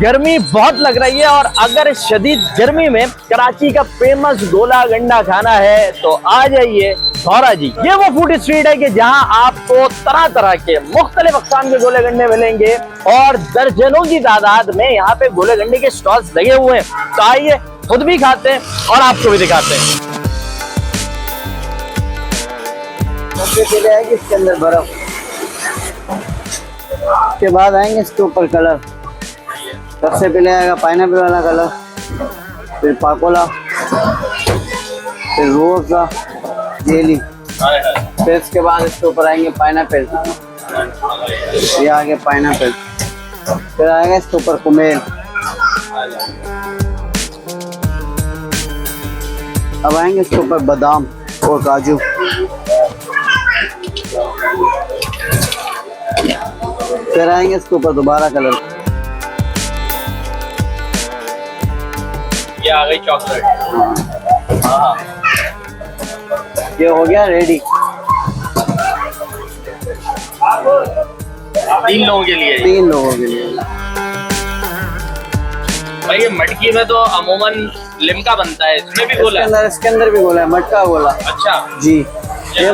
गर्मी बहुत लग रही है और अगर इस शदीद गर्मी में कराची का फेमस गोला गंडा खाना है तो आ जाइए धौरा जी। ये वो फूड स्ट्रीट है कि जहां आपको तरह तरह के मुख्तलिफ अक़साम के गोले गंडे मिलेंगे और दर्जनों की तादाद में यहाँ पे गोले गंडे के स्टॉल्स लगे हुए हैं। तो आइए खुद भी खाते हैं और आपको भी दिखाते हैं। सबसे पहले आएगी इसके अंदर बर्फ, उसके बाद आएंगे इसके ऊपर कलर। सबसे पहले आएगा पाइनएप्पल वाला कलर, फिर पाकोला, फिर रोज़ा, जेली, फिर इसके बाद इसके ऊपर आएंगे पाइनएप्पल, ये आगे पाइनएप्पल, फिर आएगा इसके ऊपर कुमेल। अब आएंगे इसके ऊपर बादाम और काजू, फिर आएंगे इसके ऊपर दोबारा कलर। ये आ गई चॉकलेट। ये हो गया रेडी। 3 लोगों के लिए। 3 लोगों के लिए। भाई ये मटकी में तो अमूमन लिमका बनता है, इसमें भी गोला है? इसके अंदर भी गोला है, मटका गोला। अच्छा जी। ये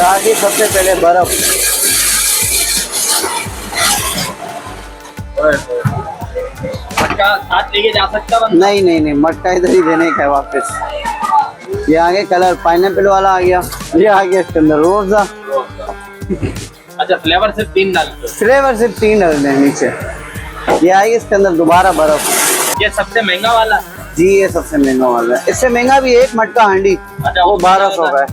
आगे सबसे पहले बर्फ, मटका साथ लेके जा सकता बंदा? नहीं, मटका इधर ही देने का है वापस। ये आगे कलर पाइनएप्पल वाला आ गया, ये आ गया इसके अंदर रोज़ा। अच्छा फ्लेवर सिर्फ 3 डालते हो? फ्लेवर सिर्फ 3 डालते हैं नीचे। ये आएगी इसके अंदर दोबारा बर्फ। ये सबसे महंगा वाला है? जी ये सबसे महंगा वाला है। इससे महंगा भी एक मटका हांडी। अच्छा वो 1200 का है।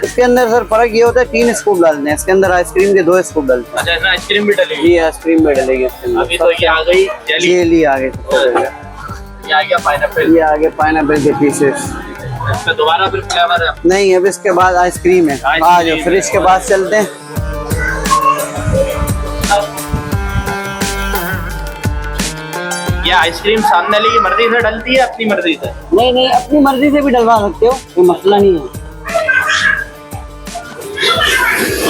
इसके अंदर सर फर्क ये होता है 3 स्कूप डालते हैं, इसके अंदर आइसक्रीम के 2 स्कूप डालते हैं। अच्छा इसमें आइसक्रीम भी डलेगी? जी आइसक्रीम भी डलेगी इसके अंदर। अभी तो ये आ गई जेली आ गई, ये आ गया पाइनएप्पल, ये आगे पाइनएप्पल के पीसेस। इसमें दोबारा फिर फ्लेवर है? नहीं अब इसके बाद आइसक्रीम है। आ जाओ फिर इसके बाद चलते हैं। ये आइसक्रीम सामने वाले की मर्जी से डलती है अपनी मर्जी से? नहीं अपनी मर्जी से भी डलवा सकते हो, कोई मसला नहीं है।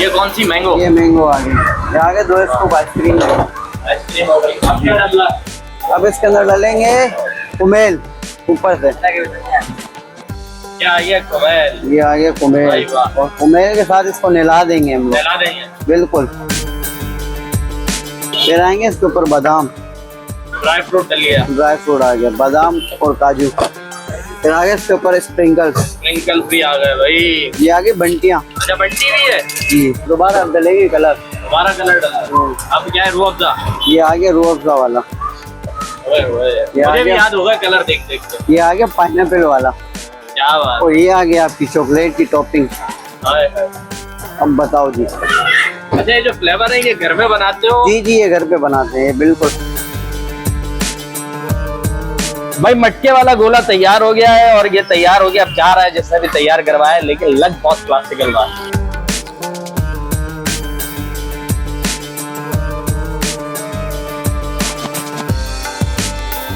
ये कौन सी मैंगो? ये मैंगो आ गई। ये आगे 2 स्कूप आइसक्रीम है। आइसक्रीम हो गई। अब क्या डालना? अब इसके अंदर डालेंगे कुमेल ऊपर से। क्या ये कुमेल? ये आ गया कुमेल और कुमेल के साथ इसको नहला देंगे हम लोग। नहला देंगे? बिल्कुल। फिर आएंगे इसके ऊपर बादाम, ड्राई फ्रूट डलिए। ड्राई फ्रूट आ गया, बादाम और काजू। फिर आगे इसके ऊपर स्प्रिंकल भी आ गए भाई। ये आगे बंटियां। अच्छा बंटी भी है? जी दोबारा अब डलेगी कलर। दोबारा कलर डालना। अब क्या है रूह अफ़ज़ा? ये आगे रूह अफ़ज़ा वाला। मुझे भी याद होगा कलर देख के। ये आगे पाइनएप्पल वाला। क्या बात। और ये आ गया आपकी चॉकलेट की टॉपिंग। अब बताओ जी। अच्छा ये जो फ्लेवर है ये घर में बनाते हो? जी ये घर पे बनाते हैं बिल्कुल। भाई मटके वाला गोला तैयार हो गया है और ये तैयार हो गया, अब जा रहा है जिसने भी तैयार करवाया, लेकिन लग बहुत क्लासिकल बात।